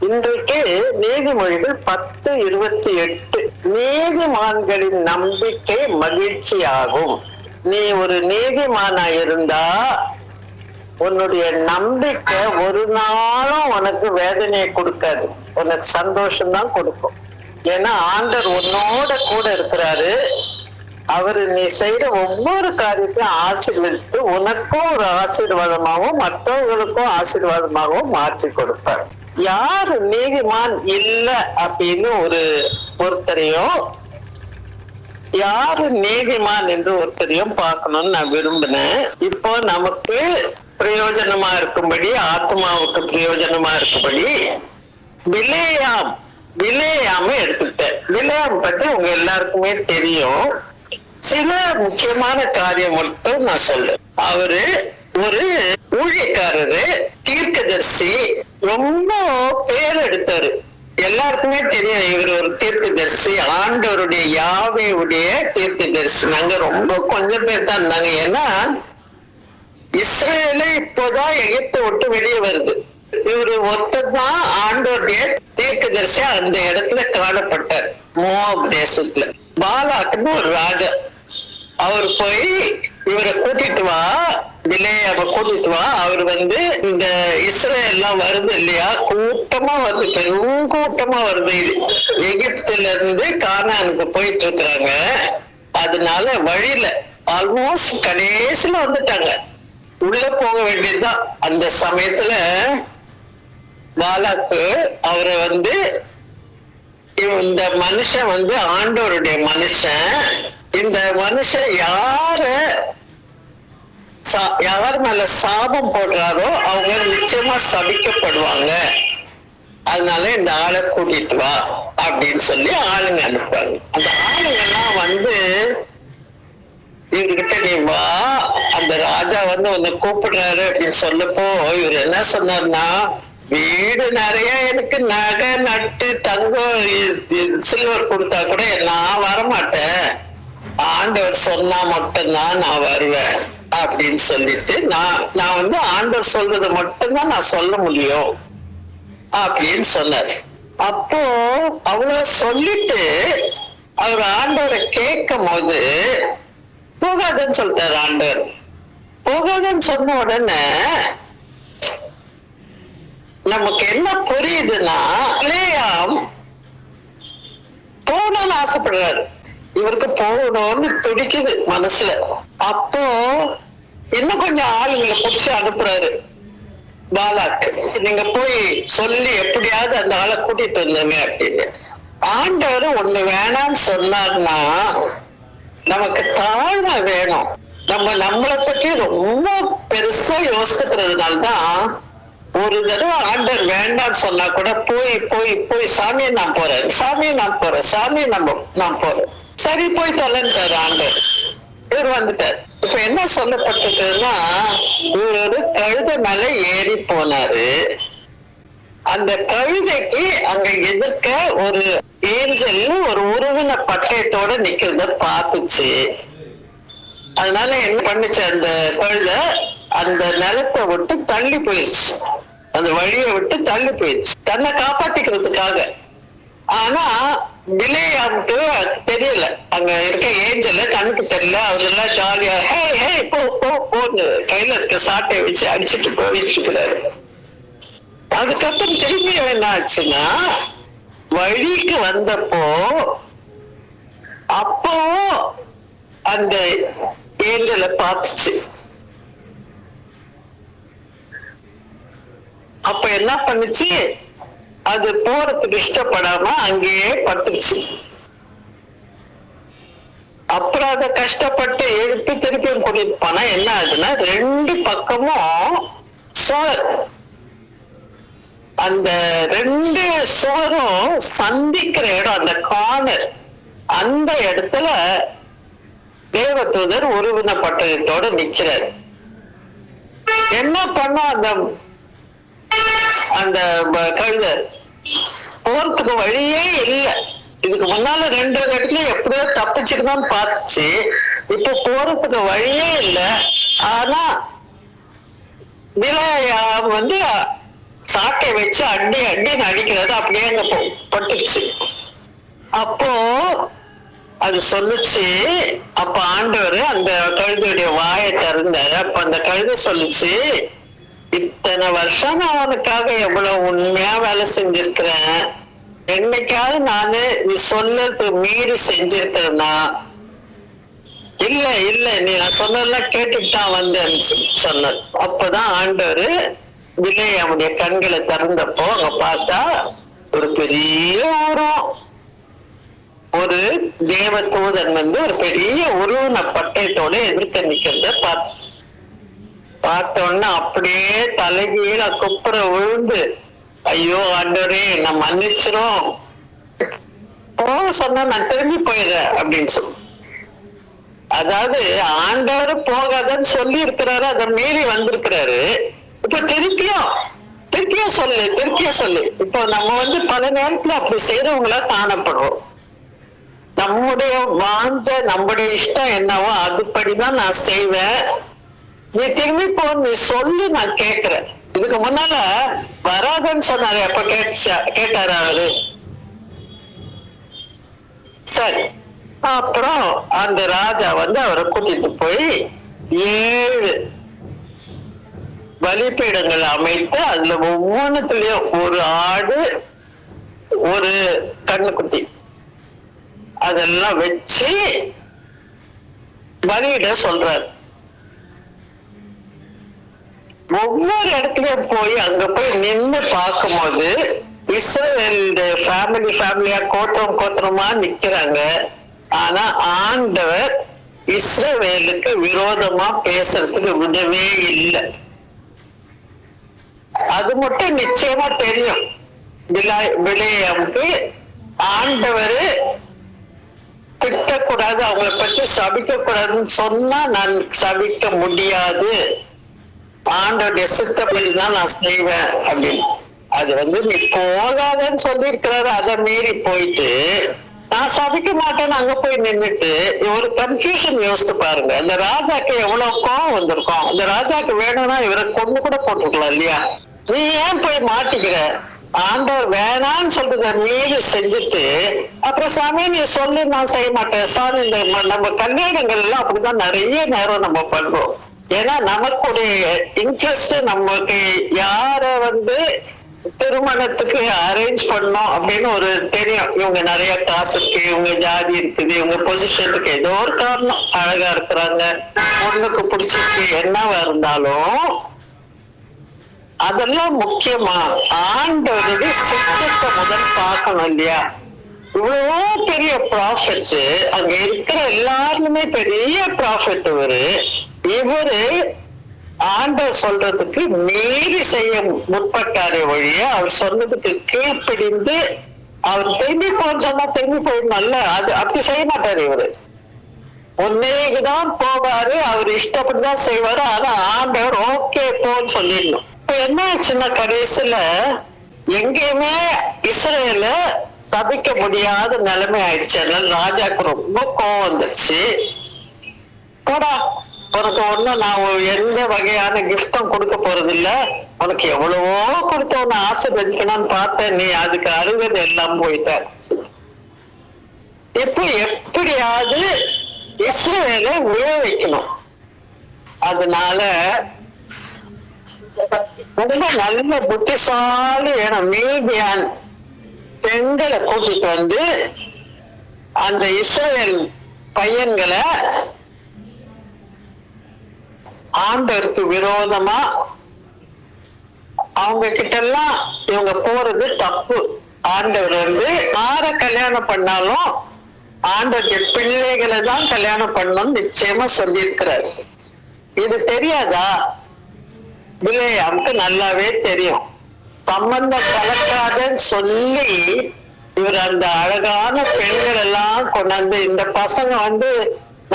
இன்றைக்கு நீதிமொழிகள் 10:28 நீதிமான்களின் நம்பிக்கை மகிழ்ச்சியாகும். நீ ஒரு நீதிமானா இருந்தா உன்னுடைய நம்பிக்கை ஒரு நாளும் உனக்கு வேதனையை கொடுக்காது, உனக்கு சந்தோஷம்தான் கொடுக்கும். ஏன்னா ஆண்டவர் உன்னோட கூட இருக்கிறாரு. அவரு நீ செய்யற ஒவ்வொரு காரியத்தையும் ஆசீர்வதித்து உனக்கும் ஒரு ஆசீர்வாதமாகவும் மற்றவர்களுக்கும் ஆசீர்வாதமாகவும் மாற்றி கொடுப்பார். யாரு நீதிமான் இல்ல அப்படின்னு ஒருத்தரையும் யாரு நீதிமான் என்று ஒருத்தரையும் பார்க்கணும்னு நான் விரும்பினேன். இப்போ நமக்கு பிரயோஜனமா இருக்கும்படி, ஆத்மாவுக்கு பிரயோஜனமா இருக்கும்படி விலேயாம எடுத்துக்கிட்டேன். விலேயாம் பத்தி உங்க எல்லாருக்குமே தெரியும். சில முக்கியமான காரியம் மட்டும் நான் சொல்றேன். அவரு ஒரு ஊழியக்காரரு, தீர்க்கதரிசி, ரொம்ப பேர் எடுத்தாரு. எல்லாருக்குமே தெரியும் இவர் ஒரு தீர்க்கதரிசி, ஆண்டவருடைய யாவேவுடைய தீர்க்கதரிசி. நாங்க ரொம்ப கொஞ்சம் பேர் தான் இருந்தாங்க. ஏன்னா இஸ்ரேலே இப்போதான் எகிப்தை விட்டு வெளியே வருது. இவரு ஒருத்தர் தான் ஆண்டவருடைய தீர்க்கதரிசி அந்த இடத்துல காணப்பட்டார். மோவாப் தேசத்துல பாலாக்குன்னு ஒரு ராஜா. அவர் போய் இவரை கூட்டிட்டு வா, பிலேயாம கூட்டிட்டு வா. அவர் இந்த இஸ்ரேல் எல்லாம் வருது இல்லையா, கூட்டமா வருது, பெரும் கூட்டமா வருது. எகிப்துல இருந்து கானானுக்கு போயிட்டு இருக்கிறாங்க. அதனால வழியில ஆல்மோஸ்ட் கடைசியில வந்துட்டாங்க. உள்ள போக வேண்டியதுதான். அந்த சமயத்துல பாலாக்கு அவரை இந்த மனுஷன் ஆண்டவருடைய மனுஷன். இந்த மனுஷன் யார் மேல சாபம் போடுறாரோ அவங்க நிச்சயமா சபிக்கப்படுவாங்க. அதனால இந்த ஆளை கூட்டிட்டு வா அப்படின்னு சொல்லி ஆளுங்க அனுப்புவாங்க. அந்த ஆளுங்கெல்லாம் இவர்கிட்ட நீ வா, அந்த ராஜா உன்னை கூப்பிடுறாரு அப்படின்னு சொல்லப்போ இவர் என்ன சொன்னார்னா, வீடு நிறைய எனக்கு நகை நட்டு தங்கம் சில்வர் கொடுத்தா கூட நான் வரமாட்டேன், ஆண்டவர் சொன்னா மட்டும்தான் நான் வருவேன் அப்படின்னு சொல்லிட்டு நான் ஆண்டவர் சொல்றது மட்டும்தான் நான் சொல்ல முடியும் அப்படின்னு சொன்னார். அப்போ அவ்வளவு சொல்லிட்டு அவர் ஆண்டவரை கேட்கும் போது போகாதன்னு சொல்லிட்டாரு ஆண்டவர். போகாதன்னு சொன்ன உடனே நமக்கு என்ன புரியுதுன்னா, பிலேயாம் போகணும்னு ஆசைப்படுறாரு. இவருக்கு போகணும்னு துடிக்குது மனசுல. அப்போ இன்னும் கொஞ்சம் ஆளுங்களை புடிச்சு அனுப்புறாரு பாலாக்கு. நீங்க போய் சொல்லி எப்படியாவது அந்த ஆளை கூட்டிட்டு வந்தீங்க அப்படின்னு. ஆண்டவர் ஒண்ணு வேணான்னு சொன்னார்னா நமக்கு தாழ்மை வேணும். நம்மளை பற்றி ரொம்ப பெருசா யோசிக்கிறதுனால்தான் ஒரு தடவை ஆண்டவர் வேண்டான்னு சொன்னா கூட போய் போய் போய் சாமியை நான் போறேன், சாமியை நான் போறேன், சாமியை நான் போறேன், சரி போய் தொலைன்ட்டாரு ஆண்டவர். இவர் வந்துட்டார். இப்ப என்ன சொல்லப்பட்டதுன்னா, இவர் ஒரு கழுதை மேல ஏறி போனாரு. அந்த கழுதைக்கு அங்க எதிர்க்க ஒரு ஏஞ்சல் ஒரு உருவின பட்டயத்தோட நிக்கிறத பாத்துச்சு. அதனால என்ன பண்ணுச்சு, அந்த கழுதை அந்த நிலத்தை விட்டு தள்ளி போயிடுச்சு, அந்த வழியை விட்டு தள்ளி போயிடுச்சு தன்னை காப்பாத்திக்கிறதுக்காக. ஆனா பிலேயாமுக்கு தெரியல, அங்க இருக்க ஏஞ்சல கண்ணுக்கு தெரியல. அவரெல்லாம் ஜாலியா ஹே ஹே போன்னு கையில இருக்க சாட்டையை வச்சு அடிச்சுட்டு போயிட்டு இருக்கிறாரு. அதுக்கப்புறம் திரும்பி என்ன ஆச்சுன்னா, வழிக்கு வந்தப்போ அப்பவும் அந்த ஏஞ்சலை பார்த்துச்சு. அப்ப என்ன பண்ணுச்சு, அது போறதுக்கு இஷ்டப்படாம அங்கேயே படுத்துச்சு. அப்புறம் அதை கஷ்டப்பட்டு எழுப்பி திருப்பியும் கூட்டிட்டு போனா என்ன ஆகுதுன்னா, ரெண்டு பக்கமும் சோர், அந்த ரெண்டு சோரும் சந்திக்கிற இடம், அந்த கார்னர், அந்த இடத்துல தேவதூதர் உருவின பட்டயத்தோட நிக்கிறார். என்ன பண்ணா அந்த கழுத போறதுக்கு வழியே இல்லை. இதுக்கு முன்னால ரெண்டு இடத்துல எப்படியோ தப்பிச்சுக்கணும்னு பார்த்துச்சு, இப்ப போறதுக்கு வழியே இல்லை. ஆனா பிலேயாம் சாட்டை வச்சு அடி அடின்னு அடிக்கிறது அப்படியே அங்க பட்டுச்சு. அப்போ அது சொல்லுச்சு, அப்ப ஆண்டவர் அந்த கழுதையுடைய வாயை திறந்தாரு. அப்ப அந்த கழுதை சொல்லுச்சு, இத்தனை வருஷம் நான் அவனுக்காக எவ்வளவு உண்மையா வேலை செஞ்சிருக்கிறேன், என்னைக்காவது நானு நீ சொல்லது மீறி செஞ்சிருக்கிறேன்னா? இல்ல இல்ல, நீ நான் சொன்னதெல்லாம் கேட்டுட்டு தான் வந்தேன்னு சொன்ன. அப்பதான் ஆண்டவர் விலையாமுடைய கண்களை திறந்தப்போ அங்க பார்த்தா ஒரு பெரிய உருவம், ஒரு தேவ தூதன் ஒரு பெரிய உருவன பட்டயத்தோட எதிர்க்க நிக்கிறத பார்த்த உடனே அப்படியே தலைகீழ குப்புற விழுந்து, ஐயோ ஆண்டவரே நான் மன்னிச்சிரும், போக சொன்னா நான் திரும்பி போயிடுறேன் அப்படின்னு சொல்லு. அதாவது ஆண்டவர் போகாதன்னு சொல்லி இருக்கிறாரு, அதை மீறி வந்திருக்கிறாரு. இப்ப திருப்பியும் சொல்லு. இப்போ நம்ம பல நேரத்துல அப்படி செய்யறவங்களா காணப்படுறோம். நம்முடைய வாஞ்ச, நம்முடைய இஷ்டம் என்னவோ அதுபடிதான் நான் செய்வேன், நீ திரும்பி போ, நீ சொல்லு, நான் கேட்கிறேன். இதுக்கு முன்னால வராதன்னு சொன்னாரு, அப்ப கேட்டாரு அவரு. சரி, அப்புறம் அந்த ராஜா அவரை கூட்டிட்டு போய் 7 பலிபீடங்கள் அமைத்து அதுல ஒவ்வொன்றுலயும் ஒரு ஆடு, ஒரு கண்ணுக்குட்டி அதெல்லாம் வச்சு பலியிட சொல்றாரு. ஒவ்வொரு இடத்துலயும் போய் அங்க போய் நின்று பார்க்கும்போது இஸ்ரவேல் ஃபேமிலியா கோத்திரமா நிக்கிறாங்க. ஆனா ஆண்டவர் இஸ்ரவேலுக்கு விரோதமா பேசுறதுக்கு விடவே இல்லை. அது மட்டும் நிச்சயமா தெரியும் பிலேயாமுக்கு. ஆண்டவர் திட்டக்கூடாது, அவங்களை பத்தி சபிக்க கூடாதுன்னு சொன்னா நான் சபிக்க முடியாது, ஆண்டோடைய சித்தப்படிதான் நான் செய்வேன் அப்படின்னு. அது நீ போகாதன்னு சொல்லி இருக்கிறாரு, அதை மீறி போயிட்டு நான் சபிக்க மாட்டேன்னு அங்க போய் நின்றுட்டு ஒரு கன்ஃபியூஷன் யோசித்து பாருங்க. அந்த ராஜாக்கு எவ்வளவு கோவம் வந்திருக்கும். அந்த ராஜாக்கு வேணும்னா இவரை கொண்டு கூட போட்டுக்கலாம் இல்லையா? நீ ஏன் போய் மாட்டிக்கிற? ஆண்டவர் வேணான்னு சொல்றத மீறி செஞ்சுட்டு அப்புறம் சாமி நீ சொல்லு, நான் செய்ய மாட்டேன் சாமி. இந்த நம்ம கல்யாணங்கள் எல்லாம் அப்படிதான் நிறைய நேரம் நம்ம பண்றோம். ஏன்னா நமக்குடைய இன்ட்ரெஸ்ட், நமக்கு யார திருமணத்துக்கு அரேஞ்ச் பண்ணோம் அப்படின்னு ஒரு தெரியும். இவங்க நிறைய காசு இருக்கு, இவங்க ஜாதி இருக்குது, இவங்க பொசிஷன் இருக்கு, ஏதோ ஒரு காரணம், அழகா இருக்கிறாங்க, பொண்ணுக்கு பிடிச்சிருக்கு, என்னவா இருந்தாலும் அதெல்லாம் முக்கியமா ஆண்டவருடைய சித்தத்தை முதல் பார்க்கணும் இல்லையா? இவ்வளோ பெரிய ப்ராஃபிட், அங்க இருக்கிற எல்லாருமே பெரிய ப்ராஃபிட். இவரு ஆண்டவர் சொல்றதுக்கு மீறி செய்ய முற்பட்டாரே ஒழிய அவர் சொன்னதுக்கு கீழ்ப்பிடிந்து அவர் திரும்பி போன்னு சொன்னா திரும்பி போயிடணும்ல, அது அப்படி செய்ய மாட்டாரு. இவரு ஒன்னேக்குதான் போவாரு, அவர் இஷ்டப்படிதான் செய்வாரு. ஆனா ஆண்டவர் ஓகே போன்னு சொல்லிடணும். இப்ப என்ன ஆச்சுன்னா கடைசியில எங்கேயுமே இஸ்ரேல சபிக்க முடியாத நிலைமை ஆயிடுச்சு. அதனால ராஜாக்கு ரொம்ப கோவம் வந்துருச்சு. போடா, உனக்கு ஒண்ணும் நான் எந்த வகையான கிஃப்டும் கொடுக்க போறது இல்ல, உனக்கு எவ்வளவோ கொடுத்த உன்னை ஆசீர்வதிக்கணும்னு பார்த்தேன், நீ அதுக்கு அருகது எல்லாம் போயிட்ட. இப்போ எப்படியாவது இஸ்ரவேலை விழ வைக்கணும். அதனால ரொம்ப நல்ல புத்திசாலி மீதியான் பெண்களை கூட்டிட்டு அந்த இஸ்ரவேல் பையன்களை ஆண்டவருக்கு விரோதமா அவங்க கிட்ட எல்லாம் இவங்க போறது தப்பு. ஆண்டவர் யார கல்யாணம் பண்ணாலும் ஆண்டவருடைய பிள்ளைகளை தான் கல்யாணம் பண்ணணும்னு நிச்சயமா சொல்லி இருக்கிறார். இது தெரியாதா? பிலேயாமுக்கு நல்லாவே தெரியும். சம்பந்தம் கலக்காதன்னு சொல்லி இவர் அந்த அழகான பெண்கள் எல்லாம் கொண்டாந்து, இந்த பசங்க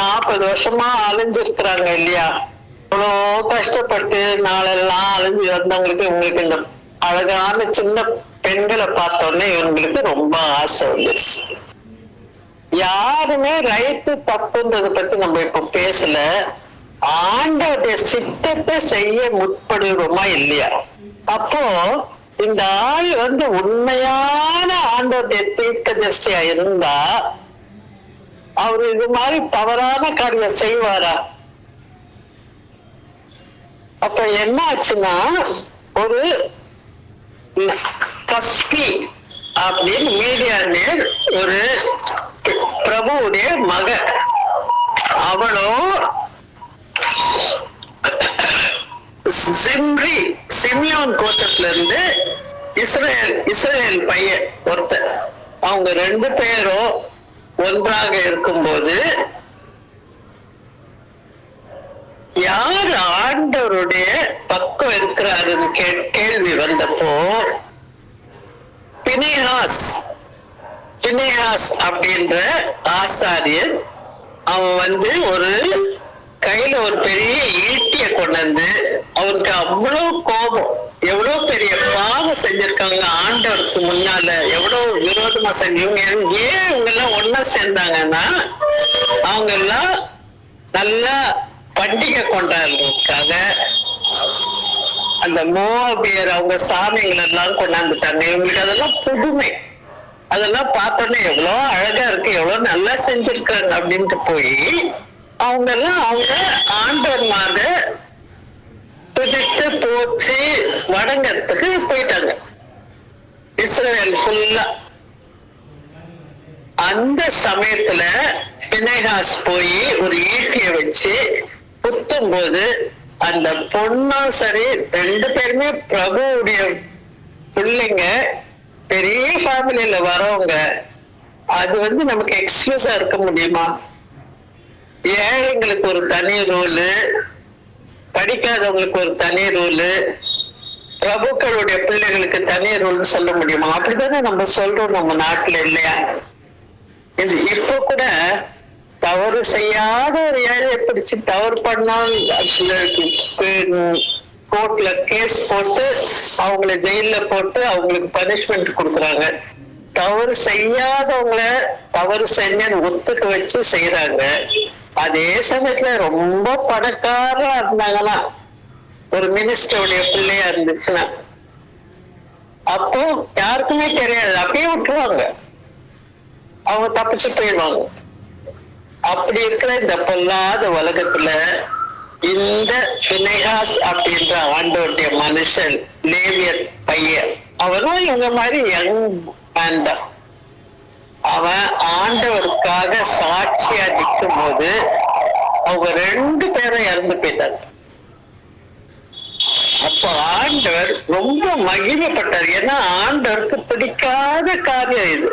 40 வருஷமா அலைஞ்சிருக்கிறாங்க இல்லையா? இவ்வளோ கஷ்டப்பட்டு நாளெல்லாம் அலைஞ்சு வந்தவங்களுக்கு இவங்களுக்கு இந்த அழகான சின்ன பெண்களை பார்த்த உடனே இவங்களுக்கு ரொம்ப ஆசை வந்துருச்சு. யாருமே ரைட்டு தப்புன்றத பத்தி நம்ம இப்ப பேசல, ஆண்டவருடைய சித்தத்தை செய்ய முற்படுறோமா இல்லையா? அப்போ இந்த ஆள் உண்மையான ஆண்டோடைய தீர்க்கதரிசியா இருந்தா அவரு இது மாதிரி தவறான காரியம் செய்வாரா? அப்ப என்ன ஆச்சுன்னா, ஒரு கஸ்பி அப்படின்னு மீடியானேர் ஒரு பிரபுவுடைய மக, அவளும் சிமியோன் கோத்திரத்துல இருந்து இஸ்ரேல் பையன் ஒருத்தர், அவங்க 2 பேரும் ஒன்றாக இருக்கும்போது யார் ஆண்டவருடைய பக்கம் இருக்கிறாருன்னு கேள்வி வந்தப்போ பினேகாஸ் அப்படின்ற ஆசாரியர் அவன் ஒரு கையில ஒரு பெரிய ஈட்டிய கொண்டு வந்து, அவருக்கு அவ்வளவு கோபம், எவ்வளவு பெரிய பாவம் செஞ்சிருக்காங்க ஆண்டவருக்கு முன்னால, எவ்வளவு விரோதமா செஞ்சவங்க. ஏன் இவங்க எல்லாம் ஒன்னா சேர்ந்தாங்கன்னா, அவங்க எல்லாம் நல்லா பண்டிகை கொண்டாடுறதுக்காக அந்த மோபியர் அவங்க சாமிகள் எல்லாம் கொண்டாந்துட்டாங்க. இவங்களுக்கு அதெல்லாம் புதுமை, அதெல்லாம் பார்த்தோன்னே எவ்வளவு அழகா இருக்கு, எவ்வளவு நல்லா செஞ்சிருக்காங்க அப்படின்ட்டு போய் அவங்க எல்லாம் ஆண்டவர்மாக துதித்து போச்சு வணங்கறதுக்கு போயிட்டாங்க இஸ்ரேல் ஃபுல்லா. அந்த சமயத்துல பினேகாஸ் போய் ஒரு ஈட்டிய வச்சு குத்தும் போது அந்த பொண்ணும் சரி, 2 பேருமே பிரபுவுடைய பிள்ளைங்க, பெரிய ஃபேமிலியில வரவங்க. அது நமக்கு எக்ஸ்கியூஸா இருக்க முடியுமா? ஏழைங்களுக்கு ஒரு தனி ரூலு, படிக்காதவங்களுக்கு ஒரு தனி ரூலு, பிரபுக்களுடைய பிள்ளைகளுக்கு தனி ரூல்னு சொல்ல முடியுமா? அப்படித்தானே நம்ம சொல்றோம் நம்ம நாட்டுல, இல்லையா? இப்ப கூட தவறு செய்யாத ஒரு ஏழையை பிடிச்சு தவறு பண்ணால் கோர்ட்ல கேஸ் போட்டு அவங்கள ஜெயில போட்டு அவங்களுக்கு பனிஷ்மெண்ட் கொடுக்குறாங்க. தவறு செய்யாதவங்கள தவறு செஞ்சு ஒத்துக்க வச்சு செய்யறாங்க. அதே சமயத்துல ரொம்ப பணக்காரா இருந்தாங்கன்னா, ஒரு மினிஸ்டருடைய பிள்ளையா இருந்துச்சுன்னா, அப்போ யாருக்குமே தெரியாது, அப்படியே விட்டுருவாங்க, அவங்க தப்பிச்சு போயிடுவாங்க. அப்படி இருக்கிற இந்த பொல்லாத உலகத்துல இந்த பினேகாஸ் அப்படின்ற ஆண்டவருடைய மனுஷன், லேவியர் பையன், அவரும் இவங்க மாதிரி யங் மேன் தான். அவன் ஆண்டவருக்காக சாட்சியா நிற்கும் போது அவங்க 2 பேரும் இறந்து போயிட்டாங்க. அப்ப ஆண்டவர் ரொம்ப மகிமைப்பட்டார். ஏன்னா ஆண்டவருக்கு பிடிக்காத காரியம் இது.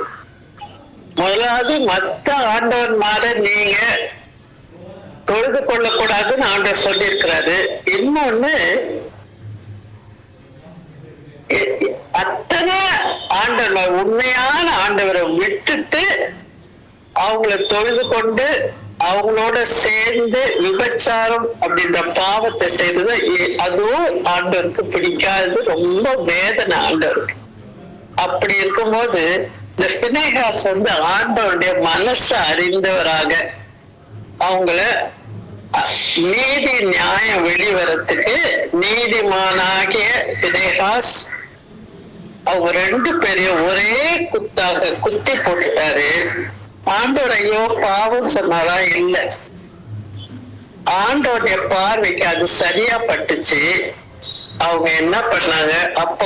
முதலாவது மத்த ஆண்டவர் மாற நீங்க தொழுது கொள்ளக்கூடாதுன்னு ஆண்டவர் சொல்லி இருக்கிறாரு. இன்னொன்னு, அத்தனை ஆண்டவர் உண்மையான ஆண்டவரை விட்டுட்டு அவங்கள தொழுது கொண்டு அவங்களோட சேர்ந்து விபச்சாரம் அப்படின்ற பாவத்தை செய்தது, அதுவும் ஆண்டவருக்கு பிடிக்காது. ரொம்ப வேதனை ஆண்டவருக்கு. அப்படி இருக்கும்போது இந்த பினேகாஸ் ஆண்டவருடைய மனசை அறிந்தவராக அவங்கள நீதி நியாயம் வெளிவரத்துக்கு நீதிமானாகிய பினேகாஸ் அவங்க 2 பேரையும் ஒரே குத்தாக குத்தி போட்டுட்டாரு. ஆண்டவர் ஐயோ பாவம் சொன்னாரா? இல்ல, ஆண்டவருடைய பார்வைக்கு அது சரியா பட்டுச்சு. அவங்க என்ன பண்ணாங்க, அப்ப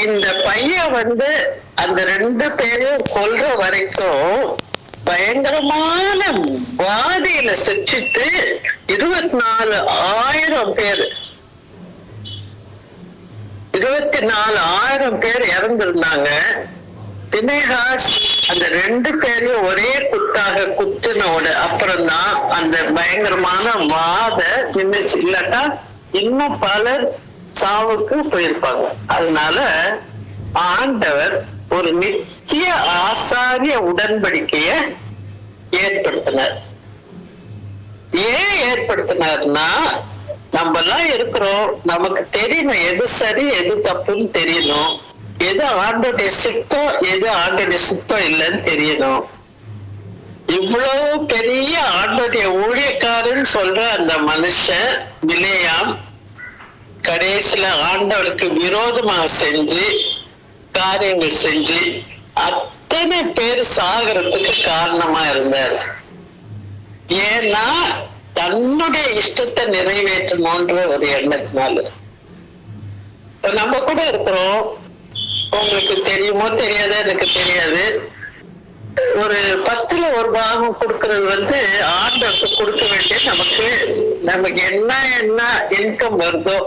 இந்த பையன் அந்த 2 பேரையும் கொல்ற வரைக்கும் பயங்கரமான வாதியில சிரிச்சிட்டு 24,000 பேர் 24,000 பேர் இறந்திருந்தாங்க. பினேகாஸ் அந்த 2 பேரையும் ஒரே குத்தாக குத்தினோட அப்புறம்தான் அந்த பயங்கரமான வாத நின்றுச்சு. இல்லாட்டா இன்னும் பலர் சாவுக்கு போயிருப்பாங்க. அதனால ஆண்டவர் ஒரு நித்திய ஆசாரிய உடன்படிக்கைய ஏற்படுத்தினார். ஏன் ஏற்படுத்தினார்னா, நம்ம எல்லாம் இருக்கிறோம், நமக்கு தெரியணும் எது சரி எது தப்புன்னு தெரியணும், எது ஆண்டோடைய சித்தம் எது ஆண்டோடைய சித்தம் இல்லைன்னு தெரியணும். இவ்வளவு பெரிய ஆண்டோடைய ஊழியக்காரன்னு சொல்ற அந்த மனுஷன் பிலேயாம் கடைசியில ஆண்டவருக்கு விரோதமா செஞ்சு காரியங்கள் செஞ்சு அத்தனை பேர் சாகிறதுக்கு காரணமா இருந்தார். ஏன்னா தன்னுடைய இஷ்டத்தை நிறைவேற்றணும்ன்ற ஒரு எண்ணத்தினால. நம்ம கூட இருக்கிறோம், உங்களுக்கு தெரியுமோ தெரியாத எனக்கு தெரியாது, ஒரு 10ல் 1 பாகம் கொடுக்கறது ஆண்டவருக்கு கொடுக்க வேண்டிய நமக்கு என்ன இன்கம் வருதோ,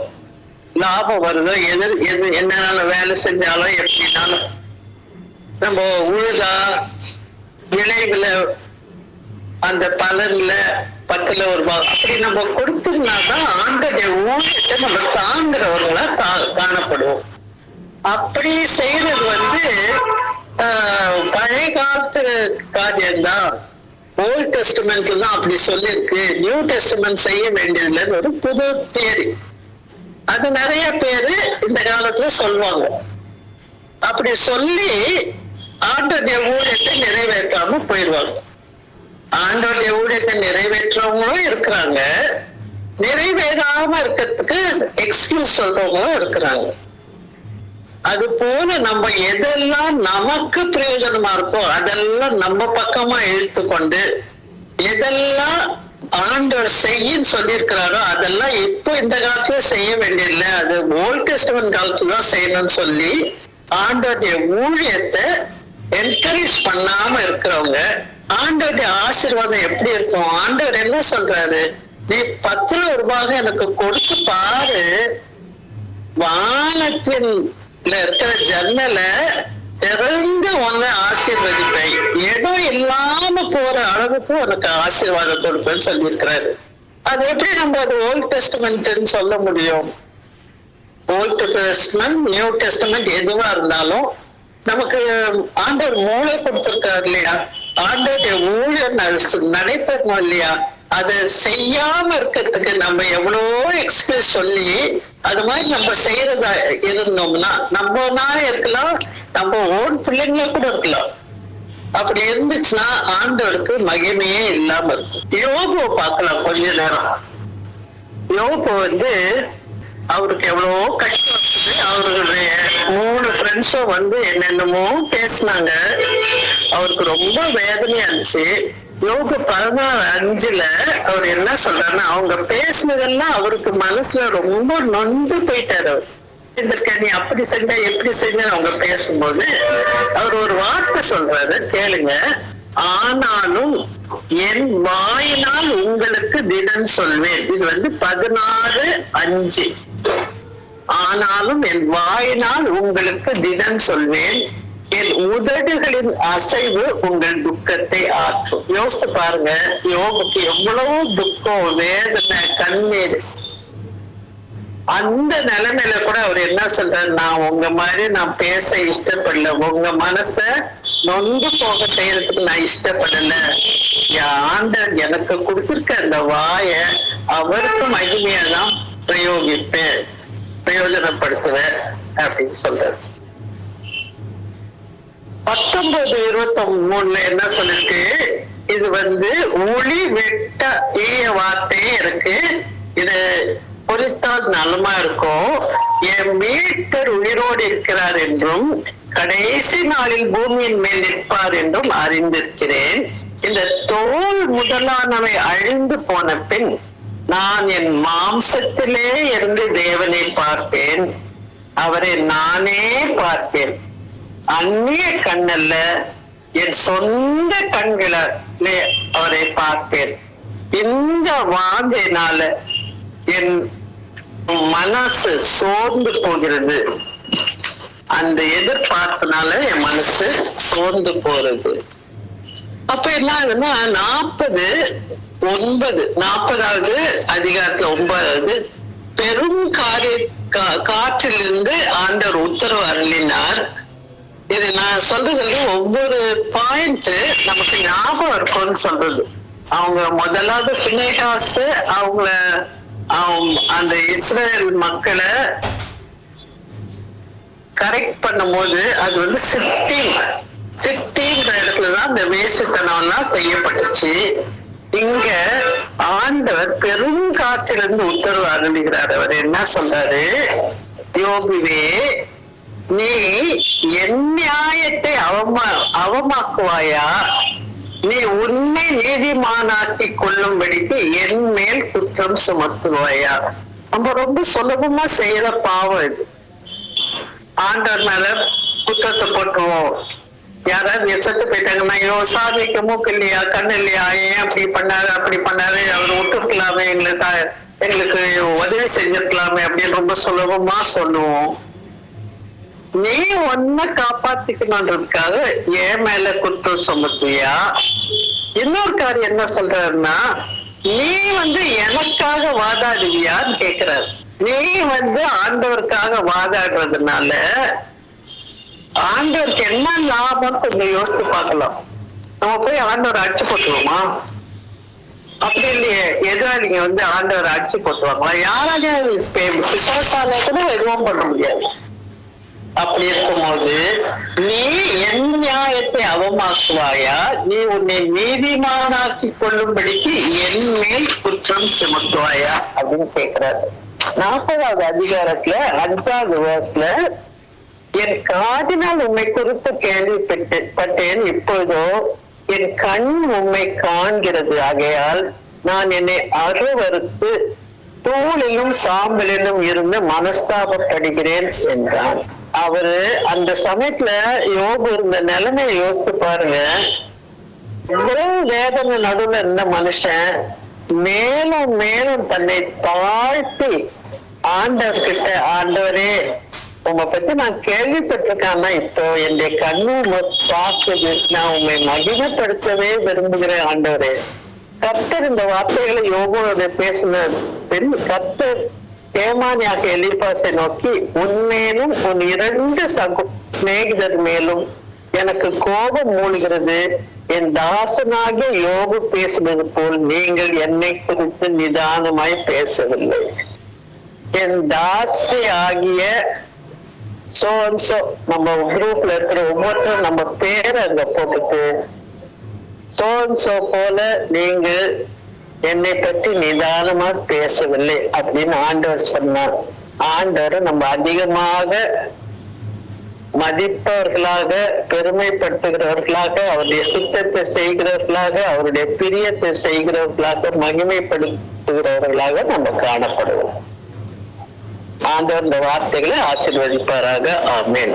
லாபம் வருதோ, என்னால வேலை செஞ்சாலும் எப்படினாலும் நம்ம உழுதா விளைவுல அந்த பலன்ல 10ல் 1 பாகம் அப்படி நம்ம கொடுத்தோம்னாதான் ஆண்டவருடைய ஊழியத்தை நம்ம தாங்குறவங்களா காணப்படுவோம். அப்படி செய்யறது பழைய காலத்து காரியம்தான். ஓல்ட் டெஸ்டமெண்ட்ல தான் அப்படி சொல்லிருக்கு. நியூ டெஸ்டமெண்ட் செய்ய வேண்டியதுல ஒரு புது தியரி. அது நிறைய பேரு இந்த காலத்துல சொல்லுவாங்க. அப்படி சொல்லி ஆண்டோடைய ஊழியத்தை நிறைவேற்றாம போயிடுவாங்க. ஆண்டோடைய ஊழியத்தை நிறைவேற்றவங்களும் இருக்கிறாங்க, நிறைவேறாம இருக்கிறதுக்கு எக்ஸ்கியூஸ் சொல்றவங்களும் இருக்கிறாங்க. அது போல நம்ம எதெல்லாம் நமக்கு பிரயோஜனமா இருக்கோ அதெல்லாம் நம்ம பக்கமா இழுத்து கொண்டு, எதெல்லாம் ஆண்டவர் செய்யின்னு சொல்லியிருக்கிறாரோ அதெல்லாம் இப்போ இந்த காலத்துல செய்ய வேண்டியதில்லை, அது ஓல்ட் டெஸ்டமெண்ட் காலத்துல தான் செய்யணும்னு சொல்லி ஆண்டவருடைய ஊழியத்தை என்கரேஜ் பண்ணாம இருக்கிறவங்க, ஆண்டவருடைய ஆசீர்வாதம் எப்படி இருக்கும்? ஆண்டவர் என்ன சொல்றாரு? நீ 10ல் 1 பாகம் எனக்கு கொடுத்து பாரு, வானத்தின் இருக்கிற ஜன்னலை திறந்து உன்னை ஆசீர்வதிப்பேன், இடம் இல்லாம போற அளவுக்கு உனக்கு ஆசீர்வாதம் கொடுப்பேன்னு சொல்லியிருக்கிறாரு. அது எப்படி நம்ம அது ஓல்ட் டெஸ்டமெண்ட்னு சொல்ல முடியும்? ஓல்ட் டெஸ்டமெண்ட் நியூ டெஸ்டமெண்ட் எதுவா இருந்தாலும் நமக்கு ஆண்டவர் மூளை கொடுத்திருக்காரு இல்லையா? ஆண்டவருடைய ஊழியர் நடைபெறணும் இல்லையா? அதை செய்யாம இருக்கிறதுக்கு நம்ம எவ்வளவோ எக்ஸ்கியூஸ் சொல்லி அது மாதிரி நம்ம செய்யறதா இருந்தோம்னா நம்மனால இருக்கலாம், நம்ம ஓன் பிள்ளைங்கள கூட இருக்கலாம். அப்படி இருந்துச்சுன்னா ஆண்டவருக்கு மகிமையே இல்லாம இருக்கும். யோபுவை பார்க்கலாம் கொஞ்ச நேரம். யோபு அவருக்கு எவ்வளவோ கஷ்டம் இருக்குது. அவருடைய 3 ஃப்ரெண்ட்ஸும் என்னென்னமோ பேசினாங்க. அவருக்கு ரொம்ப வேதனையா இருந்துச்சு. யோபு 14:5 அவர் என்ன சொல்றாருன்னா, அவங்க பேசினதெல்லாம் அவருக்கு மனசுல ரொம்ப நொந்து போயிட்டாரு. நீ அப்படி செஞ்ச எப்படி செஞ்ச அவங்க பேசும்போது அவர் ஒரு வார்த்தை சொல்றாரு, கேளுங்க. ஆனாலும் என் வாயினால் உங்களுக்கு திடன் சொல்வேன். இது 16:5. ஆனாலும் என் வாயினால் உங்களுக்கு திடன் சொல்வேன், என் உதடுகளின் அசைவு உங்கள் துக்கத்தை ஆற்றும். யோசித்து பாருங்க, யோபுக்கு எவ்வளவு துக்கம், வேதனை, கண்ணீர். அந்த நிலைமையில கூட அவர் என்ன சொல்றாரு, நான் உங்க மாதிரி நான் பேச இஷ்டப்படல, உங்க மனச நொந்து போக செய்யறதுக்கு நான் இஷ்டப்படல. ஆண்டவர் எனக்கு கொடுத்திருக்க அந்த வாய அவருக்கு மகிமையா தான் பிரயோஜனப்படுத்துவேன் அப்படின்னு சொல்றாரு. 19:23 என்ன சொல்லிருக்கு? இது ஒளி வெட்ட ஈய வார்த்தையே இருக்கு. இது பொறித்தால் நலமா இருக்கும். என் மீட்பர் உயிரோடு இருக்கிறார் என்றும் கடைசி நாளில் பூமியின் மேல் நிற்பார் என்றும் அறிந்திருக்கிறேன். இந்த தோல் முதலானவை அழிந்து போன பின் நான் என் மாம்சத்திலே இருந்து தேவனை பார்ப்பேன், அவரை நானே பார்ப்பேன். அந்நிய கண்ணல்ல, என் சொந்த கண்களே அவரை பார்ப்பேன். இந்த வாஞ்சையினால என் மனசு சோர்ந்து போகிறது. அந்த எதிர்பார்ப்புனால என் மனசு சோர்ந்து போறது. அப்ப என்ன ஆகுதுன்னா 40:9 அதிகாரத்துல 9 பெரும் காற்றிலிருந்து ஆண்டவர் உத்தரவு அருளினார். இது நான் சொல்றது ஒவ்வொரு பாயிண்ட் நமக்கு ஞாபகம் இருக்கும்னு சொல்றது. அவங்க முதலாவது பினேகாஸ் அவங்கள அந்த இஸ்ரேல் மக்களை கரெக்ட் பண்ணும்போது அது சித்தின்ற இடத்துலதான் இந்த வேஷத்தனம் எல்லாம் செய்யப்பட்டுச்சு. இங்க ஆண்டவர் பெருங்காற்றிலிருந்து உத்தரவு அருளுகிறார். அவர் என்ன சொல்றாரு? யோபுவே, நீ என் நியாயத்தை அவமாக்குவாயா? நீ உன்னை நீதிமானாக்கி கொள்ளும்படிக்கு என் மேல் குற்றம் சுமத்துவாயா? நம்ம ரொம்ப சுலபமா செய்யற பாவம் இது. ஆண்டவர் மேல குற்றத்தை போட்டுருவோம். யாராவது செத்து போயிட்டாங்கன்னா, ஐயோ சாதிக்கு மூக்கு இல்லையா, கண்ணு இல்லையா, ஏன் அப்படி பண்ணாரு அப்படி பண்ணாரு, அவர் விட்டுருக்கலாமே, எங்களுக்கு உதவி செஞ்சிருக்கலாமே அப்படின்னு ரொம்ப சுலபமா சொல்லுவோம். நீ ஒன்ன காப்பாத்திக்கணுன்றதுக்காக என் மேல குற்றம் சுமத்துவியா? இன்னொரு காரியம் என்ன சொல்றாருன்னா, நீ எனக்காக வாதாடுவியான்னு கேக்குறாரு. நீ ஆண்டவருக்காக வாதாடுறதுனால ஆண்டவருக்கு என்ன லாபம் கொஞ்சம் யோசித்து பார்க்கலாம். நம்ம போய் ஆண்டவர் அடிச்சு போட்டுருவோமா? அப்படி இல்லையே. எதிராளிங்க ஆண்டவர் அடிச்சு போட்டுருவாங்களா? யாராலையும் பிசாசால கூட எதுவும் பண்ண முடியாது. அப்படி இருக்கும்போது நீ என் நியாயத்தை அவமாக்குவாயா? நீ உன்னை நீதிமானாக்கி கொள்ளும்படிக்கு என் மேல் குற்றம் சுமத்துவாயா அப்படின்னு கேட்கிறாரு. 40வது அதிகாரத்துல 5வது வேர்ஸ்ல, என் காதினால் உண்மை குறித்து கேள்விப்பட்டேன், இப்போதோ என் கண் உண்மை காண்கிறது. ஆகையால் நான் என்னை அருவறுத்து தூளிலும் சாம்பலிலும் இருந்து மனஸ்தாபப்படுகிறேன் என்றான். அவரு அந்த சமயத்துல யோபு இருந்த நிலைமையை யோசிச்சு பாருங்க. இவ்வளவு வேதனை நடுவுல இருந்த மனுஷன் மேலும் மேலும் தன்னை தாழ்த்தி ஆண்டவர்கிட்ட, ஆண்டவரே உங்களை பத்தி நான் கேள்விப்பட்டிருக்கானா, இப்போ என்னுடைய கண்ணு பார்க்குது, நான் உண்மை மகிமைப்படுத்தவே விரும்புகிறேன் ஆண்டவரே. கர்த்தர் இந்த வார்த்தைகளை யோபுவோட பேசின பின் கர்த்தர் ஏமானியாக எலிபாசை நோக்கி, உன்மேலும் உன் 2 சிநேகிதர் மேலும் எனக்கு கோபம் மூழ்கிறது. என் தாசனாகிய யோபு பேசுவது போல் நீங்கள் என்னை குறித்து நிதானமாய் பேசவில்லை. என் தாசி ஆகிய நம்ம குரூப்ல இருக்கிற ஒவ்வொருத்தரும் நம்ம பேரை அங்க போட்டுட்டு, போல நீங்கள் என்னை பற்றி நிதானமா பேசவில்லை அப்படின்னு ஆண்டவர் சொன்னார். ஆண்டவர் நம்ம அதிகமாக மதிப்பவர்களாக, பெருமைப்படுத்துகிறவர்களாக, அவருடைய சித்தத்தை செய்கிறவர்களாக, அவருடைய பிரியத்தை செய்கிறவர்களாக, மகிமைப்படுத்துகிறவர்களாக நம்ம காணப்படுவோம். ஆண்டவர் இந்த வார்த்தைகளை ஆசீர்வதிப்பாராக. ஆமென்.